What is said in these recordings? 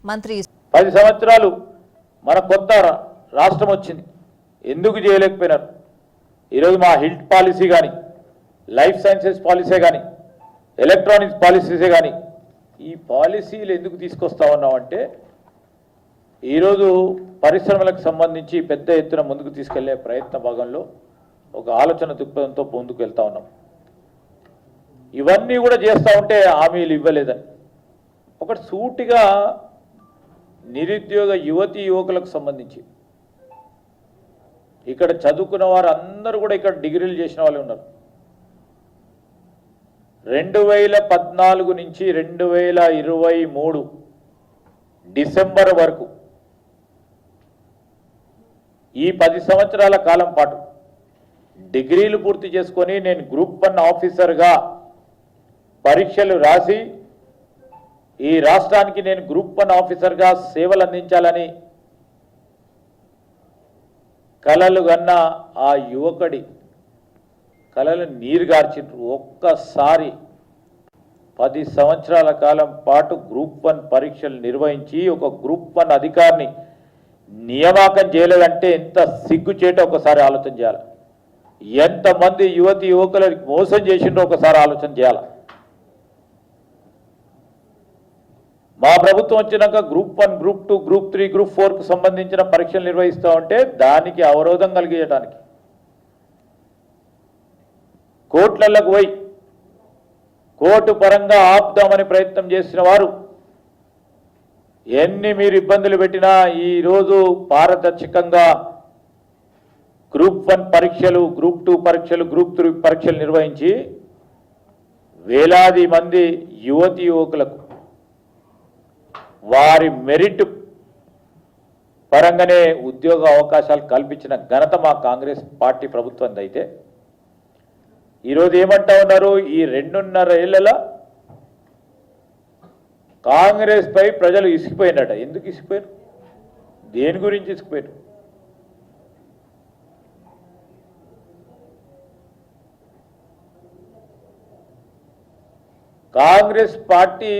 మంత్రి 10 సంవత్సరాలు మన కొత్త రాష్ట్రం వచ్చింది, ఎందుకు చేయలేకపోయినారు? ఈరోజు మా హెల్త్ పాలసీ కానీ, లైఫ్ సైన్సెస్ పాలసీ కానీ, ఎలక్ట్రానిక్స్ పాలసీసే కానీ, ఈ పాలసీలు ఎందుకు తీసుకొస్తా ఉన్నామంటే ఈరోజు పరిశ్రమలకు సంబంధించి పెద్ద ఎత్తున ముందుకు తీసుకెళ్లే ప్రయత్న భాగంలో ఒక ఆలోచన దృక్పథంతో ముందుకు వెళ్తా ఉన్నాం. ఇవన్నీ కూడా చేస్తూ ఉంటే హామీలు ఇవ్వలేదని ఒకటి సూటిగా నిరుద్యోగ యువతి యువకులకు సంబంధించి ఇక్కడ చదువుకున్న వారు అందరూ కూడా ఇక్కడ డిగ్రీలు చేసిన వాళ్ళు ఉన్నారు. 2014 నుంచి 2023 డిసెంబర్ వరకు ఈ 10 సంవత్సరాల కాలం పాటు డిగ్రీలు పూర్తి చేసుకొని నేను గ్రూప్ 1 ఆఫీసర్గా పరీక్షలు రాసి ఈ రాష్ట్రానికి నేను గ్రూప్ 1 ఆఫీసర్గా సేవలు అందించాలని కలలు గన్న ఆ యువకుడి కలలు నీరుగార్చిండ్రు. ఒక్కసారి 10 సంవత్సరాల కాలం పాటు గ్రూప్ 1 పరీక్షలు నిర్వహించి ఒక గ్రూప్ 1 అధికారిని నియామకం చేయలేదంటే ఎంత సిగ్గుచేటో ఒకసారి ఆలోచన చేయాలి. ఎంతమంది యువతి యువకులను మోసం చేసిండ్రో ఒకసారి ఆలోచన చేయాలి. మా ప్రభుత్వం వచ్చినాక గ్రూప్ 1, గ్రూప్ 2, గ్రూప్ 3, గ్రూప్ 4కు సంబంధించిన పరీక్షలు నిర్వహిస్తూ ఉంటే దానికి అవరోధం కలిగించడానికి కోర్టులకు పోయి కోర్టు పరంగా ఆపుదామని ప్రయత్నం చేసిన వారు ఎన్ని మీరు ఇబ్బందులు పెట్టినా ఈరోజు పారదర్శకంగా గ్రూప్ 1 పరీక్షలు, గ్రూప్ 2 పరీక్షలు, గ్రూప్ 3 పరీక్షలు నిర్వహించి వేలాది మంది యువతి యువకులకు వారి మెరిట్ పరంగానే ఉద్యోగ అవకాశాలు కల్పించిన ఘనత మా కాంగ్రెస్ పార్టీ ప్రభుత్వం అయితే ఈరోజు ఏమంటా ఉన్నారు? ఈ 2.5 ఏళ్లలో కాంగ్రెస్ పై ప్రజలు ఇసిగిపోయినట. ఎందుకు ఇసిగిపోయారు? దేని గురించి ఇసిగిపోయారు? కాంగ్రెస్ పార్టీ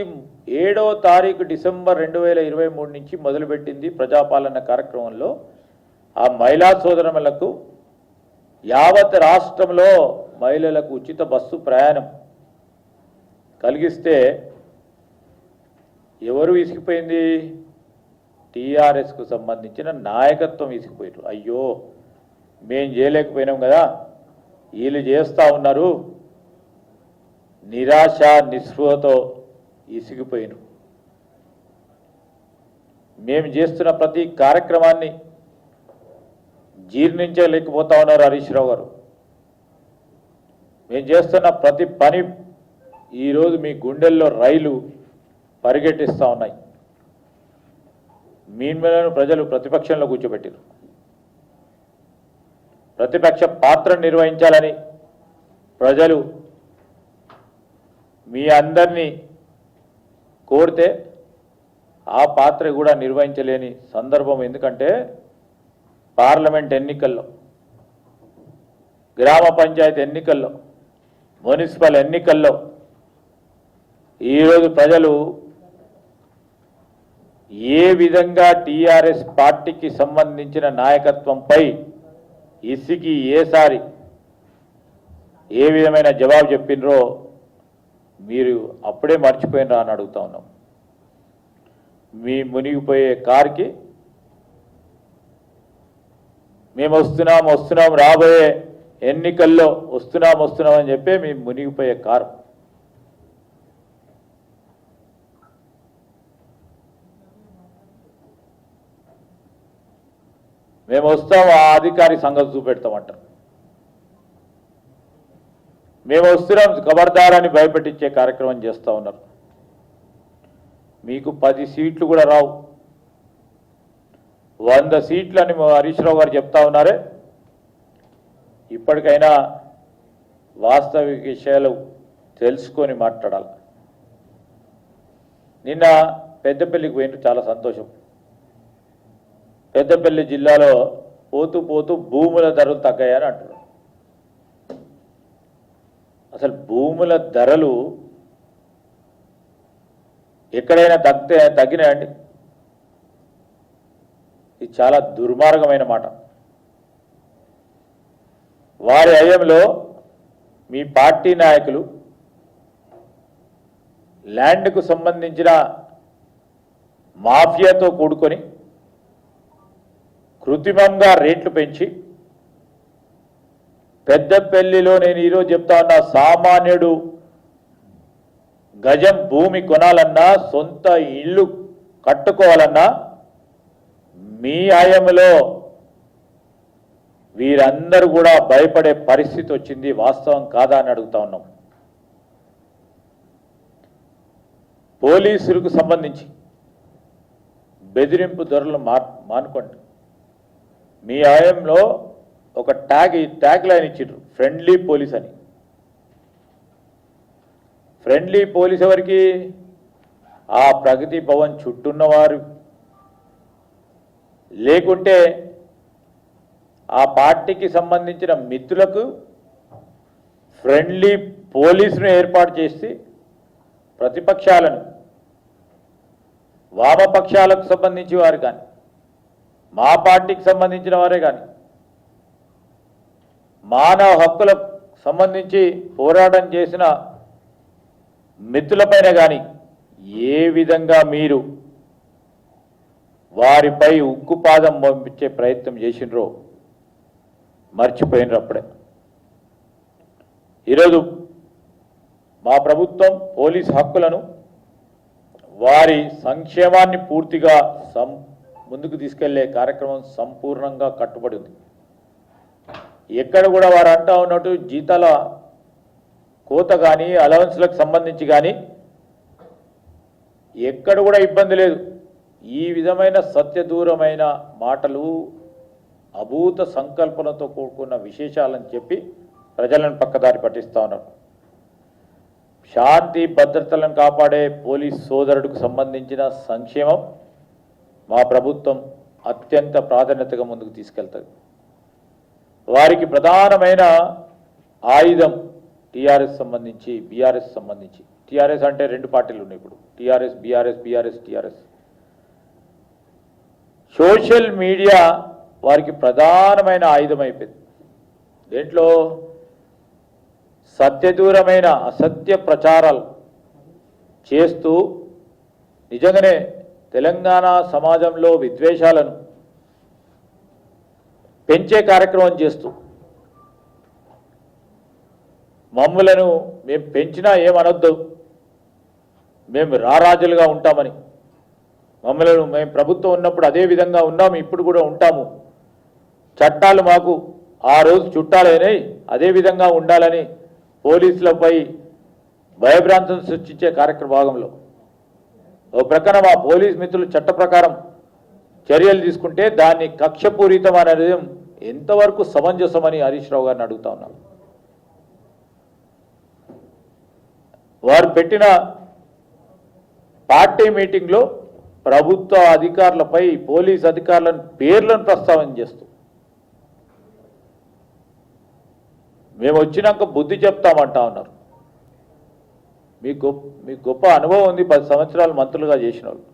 7వ తారీఖు డిసెంబర్ 2023 నుంచి మొదలుపెట్టింది ప్రజాపాలన కార్యక్రమంలో ఆ మహిళా సోదరులకు యావత్ రాష్ట్రంలో మహిళలకు ఉచిత బస్సు ప్రయాణం కలిగిస్తే ఎవరు ఇసిగిపోయింది? టీఆర్ఎస్కు సంబంధించిన నాయకత్వం ఇసిగిపోయారు. అయ్యో మేం చేయలేకపోయినాం కదా, వీళ్ళు చేస్తూ ఉన్నారు, నిరాశ నిస్పృహతో ఇసిగిపోయిన మేము చేస్తున్న ప్రతి కార్యక్రమాన్ని జీర్ణించలేకపోతా ఉన్నారు హరీష్ రావు గారు. మేము చేస్తున్న ప్రతి పని ఈరోజు మీ గుండెల్లో రైలు పరిగెట్టిస్తూ ఉన్నాయి. మీ మీదను ప్రజలు ప్రతిపక్షంలో కూర్చోబెట్టారు. ప్రతిపక్ష పాత్ర నిర్వహించాలని ప్రజలు మీ అందరినీ కోరితే ఆ పాత్ర కూడా నిర్వహించలేని సందర్భం. ఎందుకంటే పార్లమెంట్ ఎన్నికల్లో, గ్రామ పంచాయతీ ఎన్నికల్లో, మున్సిపల్ ఎన్నికల్లో ఈరోజు ప్రజలు ఏ విధంగా టీఆర్ఎస్ పార్టీకి సంబంధించిన నాయకత్వంపై ఇసికి ఏసారి ఏ విధమైన జవాబు చెప్పినరో మీరు అప్పుడే మర్చిపోయినరా అని అడుగుతా ఉన్నాం. మీ మునిగిపోయే కారుకి మేము వస్తున్నాం రాబోయే ఎన్నికల్లో వస్తున్నాం అని చెప్పి మీ మునిగిపోయే కారు. మేము వస్తాం, ఆ అధికారి సంగతి చూపెడతామంటారు. మేము వస్తున్నాం ఖబర్దారాన్ని భయపెట్టించే కార్యక్రమం చేస్తూ ఉన్నారు. మీకు 10 సీట్లు కూడా రావు, 100 సీట్లని హరీష్ రావు గారు చెప్తా ఉన్నారే. ఇప్పటికైనా వాస్తవిక విషయాలు తెలుసుకొని మాట్లాడాలి. నిన్న పెద్దపల్లికి పోయిన చాలా సంతోషం. పెద్దపల్లి జిల్లాలో పోతూ భూముల ధరలు తగ్గాయని అంటున్నారు. అసలు భూముల ధరలు ఎక్కడైనా తగ్గినాయండి? ఇది చాలా దుర్మార్గమైన మాట. వారి హయాంలో మీ పార్టీ నాయకులు ల్యాండ్కు సంబంధించిన మాఫియాతో కూడుకొని కృత్రిమంగా రేట్లు పెంచి పెద్దపల్లిలో నేను ఈరోజు చెప్తా ఉన్నా, సామాన్యుడు గజం భూమి కొనాలన్నా, సొంత ఇల్లు కట్టుకోవాలన్నా మీ హయాంలో వీరందరూ కూడా భయపడే పరిస్థితి వచ్చింది. వాస్తవం కాదా అని అడుగుతా ఉన్నాం. పోలీసులకు సంబంధించి బెదిరింపు ధరలు మానుకోండి. మీ హయాంలో ఒక ట్యాగ్ లైన్ ఇచ్చిండ్రు, ఫ్రెండ్లీ పోలీస్ అని. ఫ్రెండ్లీ పోలీస్ ఎవరికి? ఆ ప్రగతి భవన్ చుట్టూన్నవారు, లేకుంటే ఆ పార్టీకి సంబంధించిన మిత్రులకు ఫ్రెండ్లీ పోలీసును ఏర్పాటు చేసి ప్రతిపక్షాలను, వామపక్షాలకు సంబంధించి వారు కానీ, మా పార్టీకి సంబంధించిన వారే కానీ, మానవ హక్కులకు సంబంధించి పోరాటం చేసిన మిత్రులపైన కానీ ఏ విధంగా మీరు వారిపై ఉక్కుపాదం పంపించే ప్రయత్నం చేసినరో మర్చిపోయినరు. అప్పుడే ఈరోజు మా ప్రభుత్వం పోలీస్ హక్కులను, వారి సంక్షేమాన్ని పూర్తిగా ముందుకు తీసుకెళ్లే కార్యక్రమం సంపూర్ణంగా కట్టుబడి ఉంది. ఎక్కడ కూడా వారు అంటా ఉన్నట్టు జీతాల కోత కానీ, అలవెన్స్లకు సంబంధించి కానీ ఎక్కడ కూడా ఇబ్బంది లేదు. ఈ విధమైన సత్యదూరమైన మాటలు, అభూత సంకల్పనతో కూడుకున్న విశేషాలని చెప్పి ప్రజలను పక్కదారి పట్టిస్తా ఉన్నారు. శాంతి భద్రతలను కాపాడే పోలీస్ సోదరుడికి సంబంధించిన సంక్షేమం మా ప్రభుత్వం అత్యంత ప్రాధాన్యతగా ముందుకు తీసుకెళ్తుంది. వారికి ప్రధానమైన ఆయుధం టీఆర్ఎస్ సంబంధించి, బీఆర్ఎస్ సంబంధించి. టీఆర్ఎస్ అంటే రెండు పార్టీలు ఉన్నాయి ఇప్పుడు, TRS BRS, BRS TRS. Social media వారికి ప్రధానమైన ఆయుధం అయిపోయింది. దేంట్లో సత్యదూరమైన అసత్య ప్రచారాలు చేస్తూ నిజంగానే తెలంగాణ సమాజంలో విద్వేషాలను పెంచే కార్యక్రమం చేస్తూ, మమ్ములను మేము పెంచినా ఏమనొద్దు, మేము రారాజులుగా ఉంటామని, మమ్మల్ని మేము ప్రభుత్వం ఉన్నప్పుడు అదే విధంగా ఉన్నాము, ఇప్పుడు కూడా ఉంటాము, చట్టాలు మాకు ఆ రోజు చుట్టాలైనాయి, అదే విధంగా ఉండాలని పోలీసులపై భయభ్రాంతులు సృష్టించే కార్యక్రమ భాగంలో ఓ ప్రకార మా పోలీస్ మిత్రులు చట్ట ప్రకారం చర్యలు తీసుకుంటే దాన్ని కక్షపూరితం అనేది ఎంతవరకు సమంజసమని హరీష్ రావు గారిని అడుగుతా ఉన్నాను. వారు పెట్టిన పార్టీ మీటింగ్లో ప్రభుత్వ అధికారులపై, పోలీస్ అధికారులను పేర్లను ప్రస్తావన చేస్తూ, మేము వచ్చినాక బుద్ధి చెప్తామంటా ఉన్నారు. మీకు గొప్ప అనుభవం ఉంది, 10 సంవత్సరాలు మంత్రులుగా చేసిన వాళ్ళు.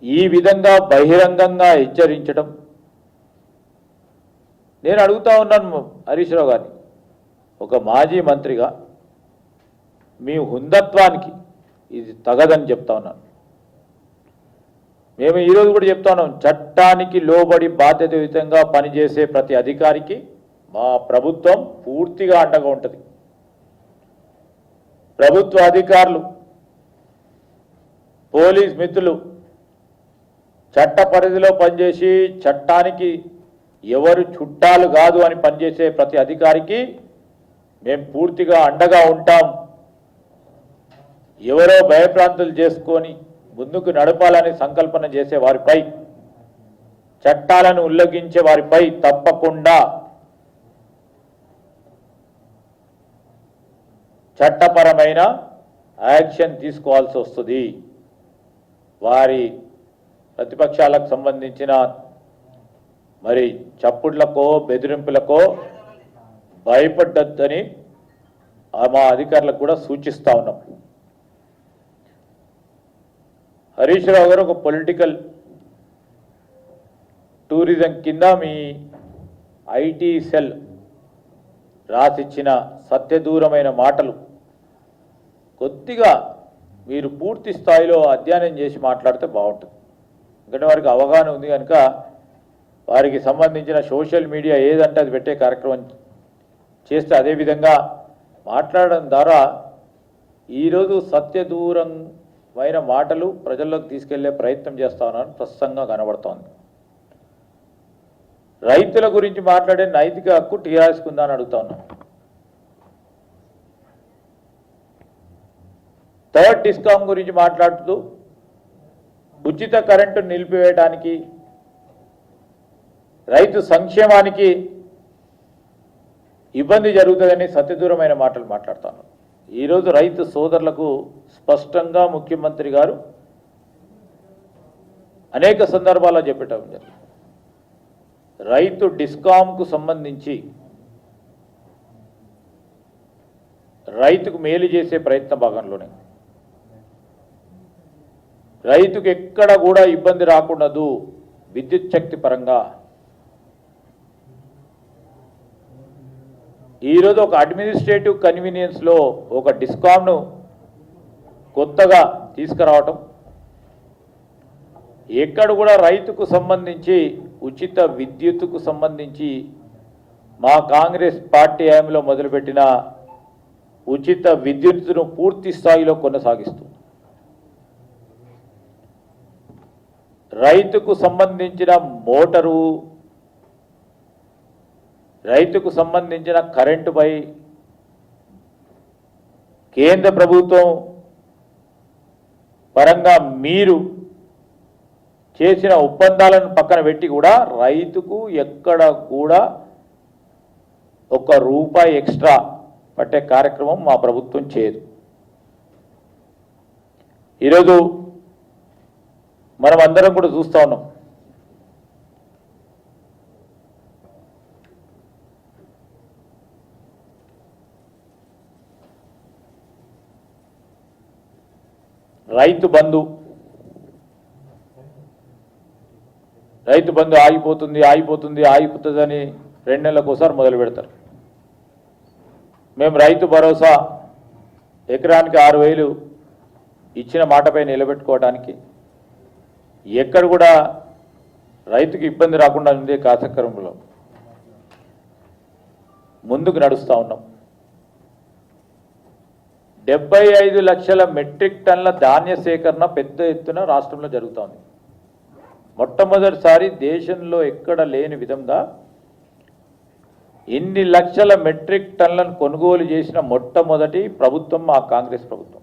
ఈ విధంగా బహిరంగంగా హెచ్చరించడం, నేను అడుగుతా ఉన్నాను హరీష్ రావు గారిని, ఒక మాజీ మంత్రిగా మీ హుందత్వానికి ఇది తగదని చెప్తా ఉన్నాను. మేము ఈరోజు కూడా చెప్తా ఉన్నాం, చట్టానికి లోబడి బాధ్యతాయుతంగా పనిచేసే ప్రతి అధికారికి మా ప్రభుత్వం పూర్తిగా అండగా ఉంటుంది. ప్రభుత్వ అధికారులు, పోలీస్ మిత్రులు చట్ట పరిధిలో పనిచేసి చట్టానికి ఎవరు చుట్టాలు కాదు అని పనిచేసే ప్రతి అధికారికి మేము పూర్తిగా అండగా ఉంటాం. ఎవరో భయప్రాంతులు చేసుకొని ముందుకు నడపాలని సంకల్పన చేసే వారిపై, చట్టాలను ఉల్లంఘించే వారిపై తప్పకుండా చట్టపరమైన యాక్షన్ తీసుకోవాల్సి వస్తుంది. వారి ప్రతిపక్షాలకు సంబంధించిన మరి చప్పుళ్లకో బెదిరింపులకో భయపడ్డని మా అధికారులకు కూడా సూచిస్తా ఉన్నాం. హరీష్ రావు గారు ఒక పొలిటికల్ టూరిజం కింద మీ ఐటీ సెల్ రాసిచ్చిన సత్యదూరమైన మాటలు కొద్దిగా మీరు పూర్తి స్థాయిలో అధ్యయనం చేసి మాట్లాడితే బాగుంటుంది. ఎందుకంటే వారికి అవగాహన ఉంది కనుక వారికి సంబంధించిన సోషల్ మీడియా ఏదంటే అది పెట్టే కార్యక్రమం చేస్తే అదేవిధంగా మాట్లాడడం ద్వారా ఈరోజు సత్యదూరమైన మాటలు ప్రజల్లోకి తీసుకెళ్లే ప్రయత్నం చేస్తా ఉన్నారని ప్రస్తుతంగా కనబడుతోంది. రైతుల గురించి మాట్లాడే నైతిక హక్కు టీఆర్ఎస్కు ఉందా అని అడుగుతా ఉన్నాం. థర్డ్ డిస్కామ్ గురించి మాట్లాడుతూ ఉచిత కరెంటు నిలిపివేయడానికి రైతు సంక్షేమానికి ఇబ్బంది జరుగుతుందని సత్యదూరమైన మాటలు మాట్లాడుతాను. ఈరోజు రైతు సోదరులకు స్పష్టంగా ముఖ్యమంత్రి గారు అనేక సందర్భాల్లో చెప్పటం జరిగింది. రైతు డిస్కామ్కు సంబంధించి రైతుకు మేలు చేసే ప్రయత్న భాగంలోనే రైతుకు ఎక్కడ కూడా ఇబ్బంది రాకూడదు విద్యుత్ శక్తి పరంగా ఈరోజు ఒక అడ్మినిస్ట్రేటివ్ కన్వీనియన్స్లో ఒక డిస్కామ్ను కొత్తగా తీసుకురావటం, ఎక్కడ కూడా రైతుకు సంబంధించి ఉచిత విద్యుత్తుకు సంబంధించి మా కాంగ్రెస్ పార్టీ హయాంలో మొదలుపెట్టిన ఉచిత విద్యుత్తును పూర్తి స్థాయిలో కొనసాగిస్తూ రైతుకు సంబంధించిన మోటారు, రైతుకు సంబంధించిన కరెంటుపై కేంద్ర ప్రభుత్వం పరంగా మీరు చేసిన ఒప్పందాలను పక్కన పెట్టి కూడా రైతుకు ఎక్కడ కూడా ₹1 ఎక్స్ట్రా పట్టే కార్యక్రమం మా ప్రభుత్వం చేయదు. ఈరోజు మనం అందరం కూడా చూస్తూ ఉన్నాం. రైతు బంధు ఆగిపోతుందని 2 నెలలకు ఒకసారి మొదలు పెడతారు. మేము రైతు భరోసా ఎకరానికి 6,000 ఇచ్చిన మాటపై నిలబెట్టుకోవడానికి ఎక్కడ కూడా రైతుకి ఇబ్బంది రాకుండా ఉండే కార్యక్రమంలో ముందుకు నడుస్తూ ఉన్నాం. 75 లక్షల మెట్రిక్ టన్నుల ధాన్య సేకరణ పెద్ద ఎత్తున రాష్ట్రంలో జరుగుతోంది. మొట్టమొదటిసారి దేశంలో ఎక్కడ లేని విధంగా ఇన్ని లక్షల మెట్రిక్ టన్నులను కొనుగోలు చేసిన మొట్టమొదటి ప్రభుత్వం మా కాంగ్రెస్ ప్రభుత్వం.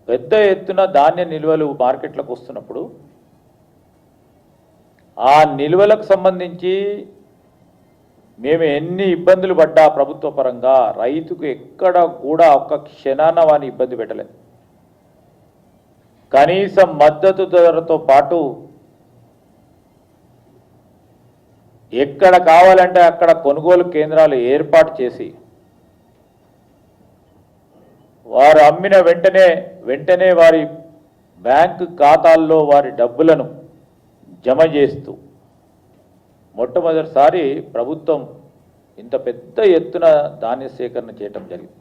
పెద్ద ఎత్తున ధాన్య నిల్వలు మార్కెట్లకు వస్తున్నప్పుడు ఆ నిల్వలకు సంబంధించి మేము ఎన్ని ఇబ్బందులు పడ్డా ప్రభుత్వ పరంగా రైతుకు ఎక్కడ కూడా ఒక్క క్షణాన వాని ఇబ్బంది పెట్టలేదు. కనీస మద్దతు ధరతో పాటు ఎక్కడ కావాలంటే అక్కడ కొనుగోలు కేంద్రాలు ఏర్పాటు చేసి వారు అమ్మిన వెంటనే వారి బ్యాంకు ఖాతాల్లో వారి డబ్బులను జమ చేస్తూ మొట్టమొదటిసారి ప్రభుత్వం ఇంత పెద్ద ఎత్తున ధాన్య సేకరణ చేయటం జరిగింది.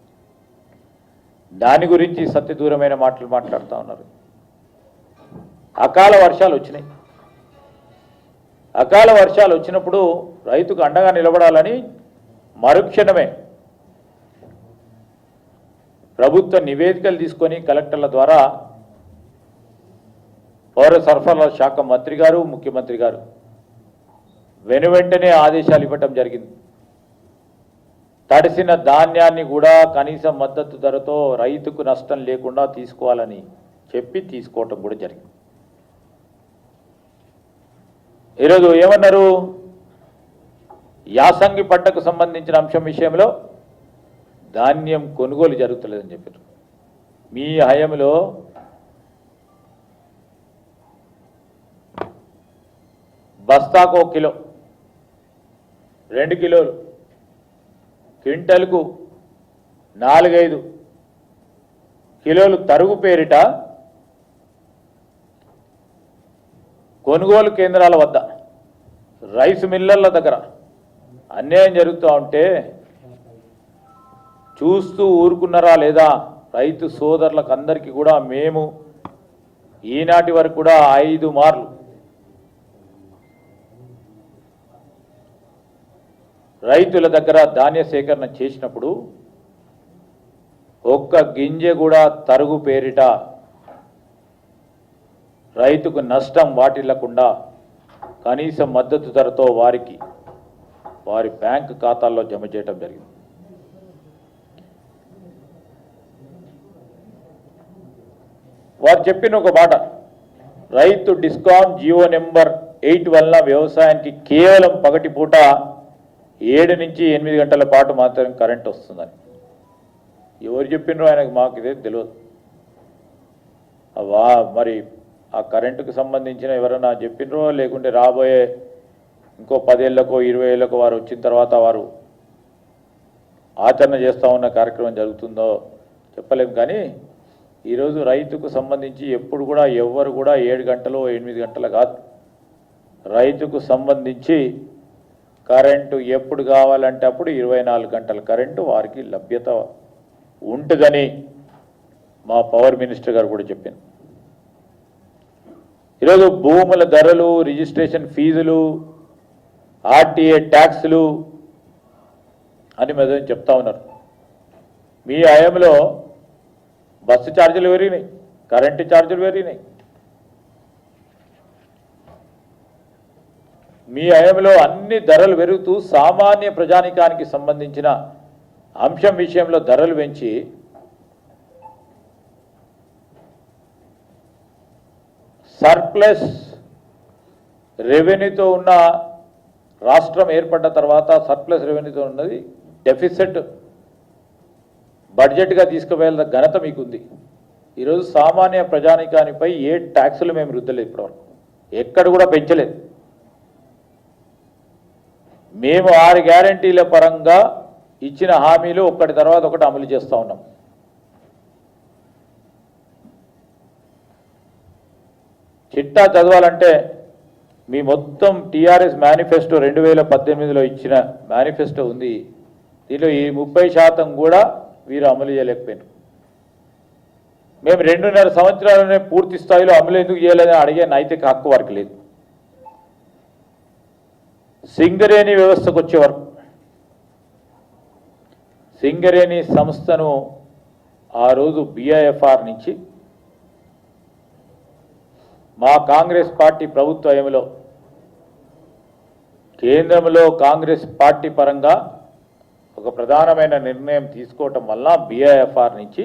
దాని గురించి సత్యదూరమైన మాటలు మాట్లాడుతూ ఉన్నారు. అకాల వర్షాలు వచ్చినాయి. అకాల వర్షాలు వచ్చినప్పుడు రైతుకు అండగా నిలబడాలని మరుక్షణమే ప్రభుత్వ నివేదికలు తీసుకొని కలెక్టర్ల ద్వారా పౌర సరఫరాల శాఖ మంత్రి గారు, ముఖ్యమంత్రి గారు వెనువెంటనే ఆదేశాలు ఇవ్వటం జరిగింది. తడిసిన ధాన్యాన్ని కూడా కనీస మద్దతు ధరతో రైతుకు నష్టం లేకుండా తీసుకోవాలని చెప్పి తీసుకోవటం కూడా జరిగింది. ఈరోజు ఏమన్నారు, యాసంగి పంటకు సంబంధించిన అంశం విషయంలో ధాన్యం కొనుగోలు జరుగుతలేదని చెప్పారు. మీ హయాంలో బస్తాకు 1 కిలో, 2 కిలోలు, క్వింటల్కు 4-5 కిలోలు తరుగు పేరిట కొనుగోలు కేంద్రాల వద్ద, రైస్ మిల్లర్ల దగ్గర అన్యాయం జరుగుతూ ఉంటే చూస్తూ ఊరుకున్నారా లేదా? రైతు సోదరులకు అందరికీ కూడా మేము ఈనాటి వరకు కూడా 5 మార్లు రైతుల దగ్గర ధాన్య సేకరణ చేసినప్పుడు ఒక్క గింజ కూడా తరుగు పేరిట రైతుకు నష్టం వాటిల్లకుండా కనీస మద్దతు ధరతో వారికి వారి బ్యాంకు ఖాతాల్లో జమ చేయడం జరిగింది. వారు చెప్పిన ఒక మాట, రైతు డిస్కామ్ జియో నెంబర్ 8 వలన వ్యవసాయానికి కేవలం పగటిపూట 7 నుంచి 8 గంటల పాటు మాత్రం కరెంట్ వస్తుందని. ఎవరు చెప్పినరో ఆయనకు మాకు ఇదే తెలియదు. మరి ఆ కరెంటుకు సంబంధించిన ఎవరైనా చెప్పినరో లేకుంటే రాబోయే ఇంకో 10 ఏళ్ళకో 20 ఏళ్ళకో వారు వచ్చిన తర్వాత వారు ఆచరణ చేస్తూ ఉన్న కార్యక్రమం జరుగుతుందో చెప్పలేము. కానీ ఈరోజు రైతుకు సంబంధించి ఎప్పుడు కూడా ఎవ్వరు కూడా 7 గంటలు 8 గంటలు కాదు. రైతుకు సంబంధించి కరెంటు ఎప్పుడు కావాలంటే అప్పుడు 24 గంటల కరెంటు వారికి లభ్యత ఉంటుందని మా పవర్ మినిస్టర్ గారు కూడా చెప్పింది. ఈరోజు భూముల ధరలు, రిజిస్ట్రేషన్ ఫీజులు, ఆర్టీఏ ట్యాక్సులు అని మీద చెప్తా ఉన్నారు. మీ హయాంలో బస్సు ఛార్జీలు పెరిగినాయి, కరెంటు ఛార్జీలు పెరిగినాయి. మీ హయాంలో అన్ని ధరలు పెరుగుతూ సామాన్య ప్రజానికానికి సంబంధించిన అంశం విషయంలో ధరలు పెంచి సర్ప్లస్ రెవెన్యూతో ఉన్న రాష్ట్రం ఏర్పడ్డ తర్వాత సర్ప్లస్ రెవెన్యూతో ఉన్నది డెఫిసిట్ బడ్జెట్గా తీసుకువెళ్ళిన ఘనత మీకుంది. ఈరోజు సామాన్య ప్రజానికానిపై ఏ ట్యాక్సులు మేము రుద్దలేదు, ఇప్పటివరకు ఎక్కడ కూడా పెంచలేదు. మేము 6 గ్యారంటీల పరంగా ఇచ్చిన హామీలు ఒకటి తర్వాత ఒకటి అమలు చేస్తూ ఉన్నాం. చిట్టా చదవాలంటే మీ మొత్తం టీఆర్ఎస్ మేనిఫెస్టో 2018లో ఇచ్చిన మేనిఫెస్టో ఉంది. దీనిలో ఈ 30% కూడా వీరు అమలు చేయలేకపోయినారు. మేము 2.5 సంవత్సరాలనే పూర్తి స్థాయిలో అమలు ఎందుకు చేయలేదని అడిగే నైతిక హక్కు వారికి లేదు. సింగరేణి వ్యవస్థకు వచ్చేవారు, సింగరేణి సంస్థను ఆ రోజు బిఐఎఫ్ఆర్ నుంచి మా కాంగ్రెస్ పార్టీ ప్రభుత్వ హయాంలో కేంద్రంలో కాంగ్రెస్ పార్టీ పరంగా ఒక ప్రధానమైన నిర్ణయం తీసుకోవటం వల్ల బిఐఎఫ్ఆర్ నుంచి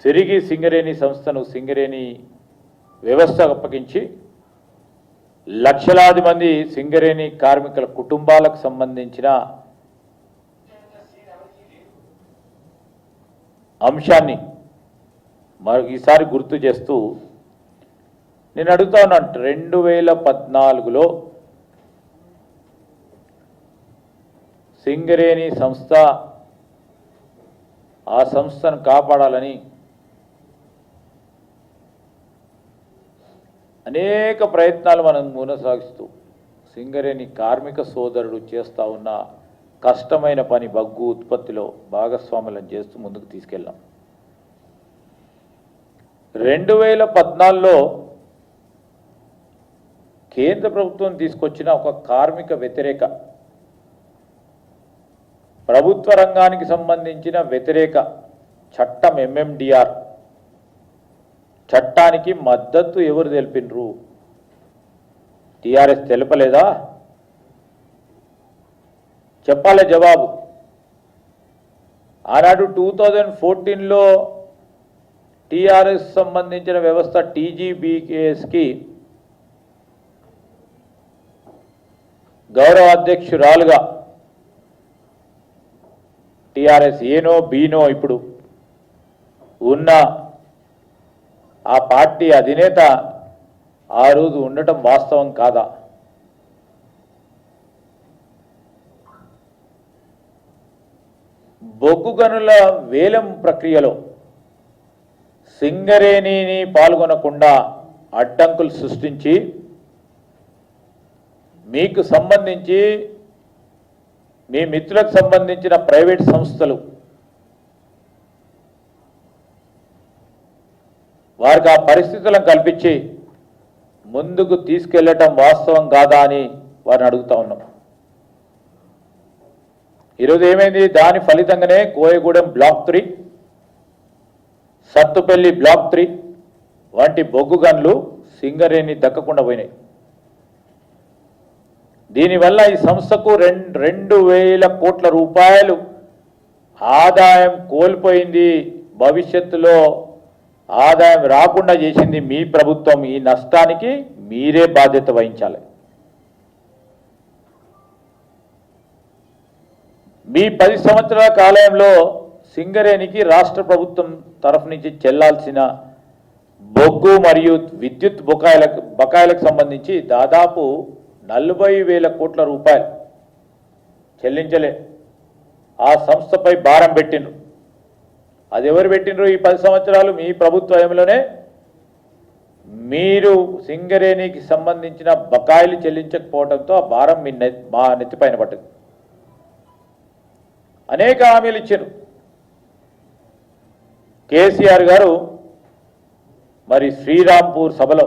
తిరిగి సింగరేణి సంస్థను సింగరేణి వ్యవస్థకు అప్పగించి లక్షలాది మంది సింగరేణి కార్మికుల కుటుంబాలకు సంబంధించిన అంశాన్ని ఈసారి గుర్తు చేస్తూ నేను అడుగుతా ఉన్నాను. 2014లో సింగరేణి సంస్థ, ఆ సంస్థను కాపాడాలని అనేక ప్రయత్నాలు మనం కొనసాగిస్తూ సింగరేణి కార్మిక సోదరుడు చేస్తూ ఉన్న కష్టమైన పని బొగ్గు ఉత్పత్తిలో భాగస్వాములను చేస్తూ ముందుకు తీసుకెళ్ళాం. 2014లో కేంద్ర ప్రభుత్వం తీసుకొచ్చిన ఒక కార్మిక వ్యతిరేక, ప్రభుత్వ రంగానికి సంబంధించిన వ్యతిరేక చట్టం ఎంఎండిఆర్ చట్టానికి మద్దతు ఎవరు తెలిపినరు? టీఆర్ఎస్ తెలపలేదా? చెప్పాలి జవాబు. ఆనాడు 2014లో టీఆర్ఎస్ సంబంధించిన వ్యవస్థ టీజీబీకేఎస్కి గౌరవ అధ్యక్షురాలుగా టీఆర్ఎస్ ఏనో బీనో ఇప్పుడు ఉన్న ఆ పార్టీ అధినేత ఆ రోజు ఉండటం వాస్తవం కాదా? బొగ్గు గనుల వేలం ప్రక్రియలో సింగరేణిని పాల్గొనకుండా అడ్డంకులు సృష్టించి మీకు సంబంధించి మీ మిత్రులకు సంబంధించిన ప్రైవేట్ సంస్థలు వారికి ఆ పరిస్థితులను కల్పించి ముందుకు తీసుకెళ్లటం వాస్తవం కాదా అని వారిని అడుగుతా ఉన్నాం. ఈరోజు ఏమైంది? దాని ఫలితంగానే కోయగూడెం బ్లాక్ 3, సత్తుపల్లి బ్లాక్ 3 వంటి బొగ్గు గన్లు సింగరేణి దక్కకుండా పోయినాయి. దీనివల్ల ఈ సంస్థకు 2,000 కోట్ల రూపాయలు ఆదాయం కోల్పోయింది. భవిష్యత్తులో ఆదాయం రాకుండా చేసింది మీ ప్రభుత్వం. ఈ నష్టానికి మీరే బాధ్యత వహించాలి. మీ 10 సంవత్సరాల కాలంలో సింగరేణికి రాష్ట్ర ప్రభుత్వం తరఫు నుంచి చెల్లాల్సిన బొగ్గు మరియు విద్యుత్ బకాయిలకు సంబంధించి దాదాపు 40,000 కోట్ల రూపాయలు చెల్లించలే. ఆ సంస్థపై భారం పెట్టిండ్రు. అది ఎవరు పెట్టిండ్రు? ఈ 10 సంవత్సరాలు మీ ప్రభుత్వ హయాంలోనే మీరు సింగరేణికి సంబంధించిన బకాయిలు చెల్లించకపోవడంతో ఆ భారం మా నెత్తిపైన పట్టింది. అనేక హామీలు ఇచ్చారు. కేసీఆర్ గారు మరి శ్రీరాంపూర్ సభలో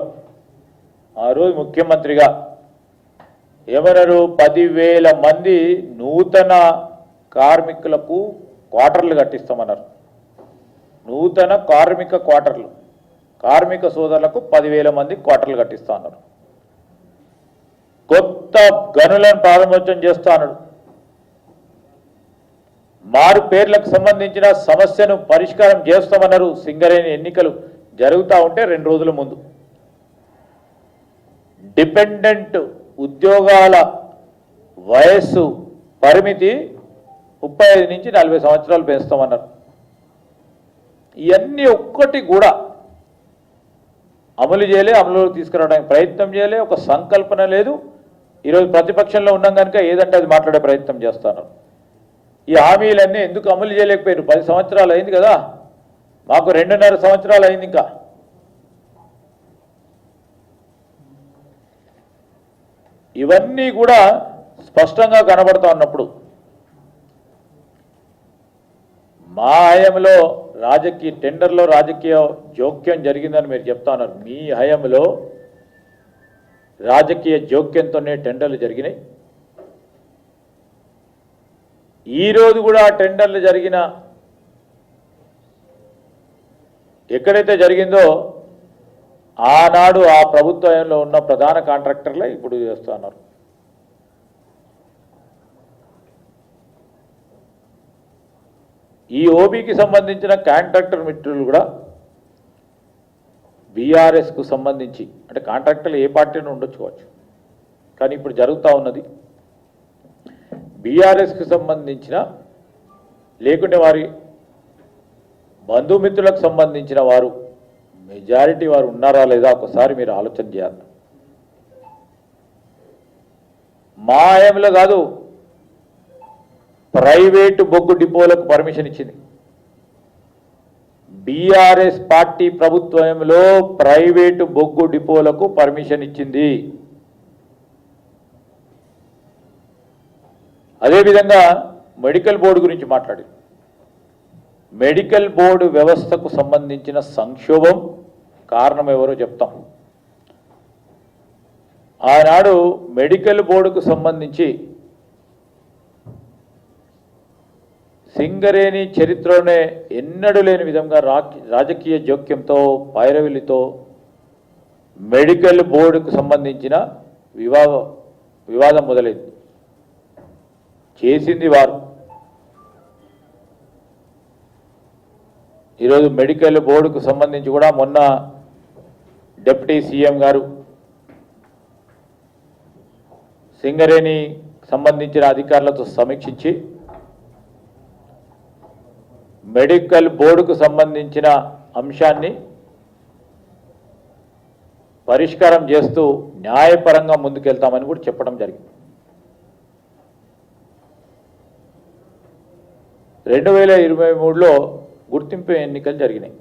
ఆ రోజు ముఖ్యమంత్రిగా ఏమన్నారు? 10,000 మంది నూతన కార్మికులకు క్వార్టర్లు కట్టిస్తామన్నారు. నూతన కార్మిక క్వార్టర్లు, కార్మిక సోదరులకు 10,000 మంది క్వార్టర్లు కట్టిస్తా అన్నారు. కొత్త గనులను ప్రారంభోత్సవం చేస్తా అన్నాడు. మారు పేర్లకు సంబంధించిన సమస్యను పరిష్కారం చేస్తామన్నారు. సింగరేణి ఎన్నికలు జరుగుతూ ఉంటే 2 రోజుల ముందు డిపెండెంట్ ఉద్యోగాల వయస్సు పరిమితి 35 నుంచి 40 సంవత్సరాలు పెంచుతామన్నారు. ఇవన్నీ ఒక్కటి కూడా అమలు చేయలే, అమలులోకి తీసుకురావడానికి ప్రయత్నం చేయలే. ఒక సంకల్పన లేదు. ఈరోజు ప్రతిపక్షంలో ఉన్నాం కనుక ఏదంటే అది మాట్లాడే ప్రయత్నం చేస్తున్నారు. ఈ హామీలన్నీ ఎందుకు అమలు చేయలేకపోయారు? 10 సంవత్సరాలు అయింది కదా, మాకు 2.5 సంవత్సరాలు అయింది. ఇంకా ఇవన్నీ కూడా స్పష్టంగా కనబడుతూ ఉన్నప్పుడు మా హయాంలో టెండర్లో రాజకీయ జోక్యం జరిగిందని మీరు చెప్తా ఉన్నారు. మీ హయాంలో రాజకీయ జోక్యంతోనే టెండర్లు జరిగినాయి. ఈరోజు కూడా టెండర్లు జరిగిన ఎక్కడైతే జరిగిందో ఆనాడు ఆ ప్రభుత్వంలో ఉన్న ప్రధాన కాంట్రాక్టర్లే ఇప్పుడు చేస్తున్నారు. ఈ ఓబీకి సంబంధించిన కాంట్రాక్టర్ మిత్రులు కూడా బీఆర్ఎస్కు సంబంధించి, అంటే కాంట్రాక్టర్లు ఏ పార్టీని ఉండొచ్చుకోవచ్చు, కానీ ఇప్పుడు జరుగుతూ ఉన్నది బీఆర్ఎస్కు సంబంధించిన, లేకుంటే వారి బంధుమిత్రులకు సంబంధించిన వారు మెజారిటీ వారు ఉన్నారా లేదా ఒకసారి మీరు ఆలోచన చేయాలి. మా హయాంలో కాదు, ప్రైవేటు బొగ్గు డిపోలకు పర్మిషన్ ఇచ్చింది బీఆర్ఎస్ పార్టీ ప్రభుత్వంలో. ప్రైవేటు బొగ్గు డిపోలకు పర్మిషన్ ఇచ్చింది. అదేవిధంగా మెడికల్ బోర్డు గురించి మాట్లాడి, మెడికల్ బోర్డు వ్యవస్థకు సంబంధించిన సంక్షోభం కారణం ఎవరో చెప్తాం. ఆనాడు మెడికల్ బోర్డుకు సంబంధించి సింగరేణి చరిత్రలోనే ఎన్నడూ లేని విధంగా రాజకీయ జోక్యంతో, పైరవిలితో మెడికల్ బోర్డుకు సంబంధించిన వివాదం మొదలైంది. చేసింది వారు. ఈరోజు మెడికల్ బోర్డుకు సంబంధించి కూడా మొన్న డిప్యూటీ సీఎం గారు సింగరేణి సంబంధించిన అధికారులతో సమీక్షించి మెడికల్ బోర్డుకు సంబంధించిన అంశాన్ని పరిష్కారం చేస్తూ న్యాయపరంగా ముందుకెళ్తామని కూడా చెప్పడం జరిగింది. 2023లో గుర్తింపు ఎన్నికలు జరిగినాయి.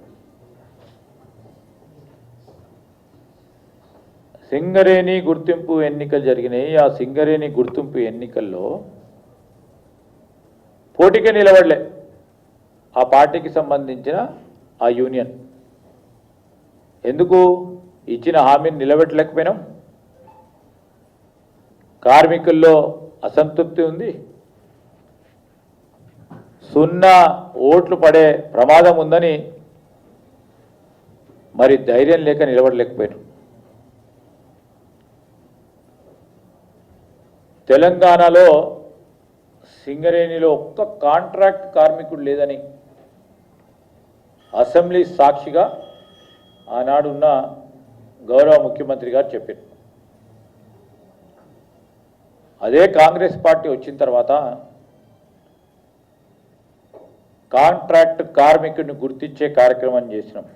సింగరేణి గుర్తింపు ఎన్నికలు జరిగినాయి. ఆ సింగరేణి గుర్తింపు ఎన్నికల్లో పోటీకే నిలబడలే ఆ పార్టీకి సంబంధించిన ఆ యూనియన్. ఎందుకు? ఇచ్చిన హామీని నిలబెట్టలేకపోయినాం. కార్మికుల్లో అసంతృప్తి ఉంది. 0 ఓట్లు పడే ప్రమాదం ఉందని మరి ధైర్యం లేక నిలబడలేకపోయినాం. తెలంగాణలో సింగరేణిలో ఒక్క కాంట్రాక్ట్ కార్మికుడు లేదని అసెంబ్లీ సాక్షిగా ఆనాడున్న గౌరవ ముఖ్యమంత్రి గారు చెప్పారు. అదే కాంగ్రెస్ పార్టీ వచ్చిన తర్వాత కాంట్రాక్ట్ కార్మికుడిని గుర్తించే కార్యక్రమం చేసినాం.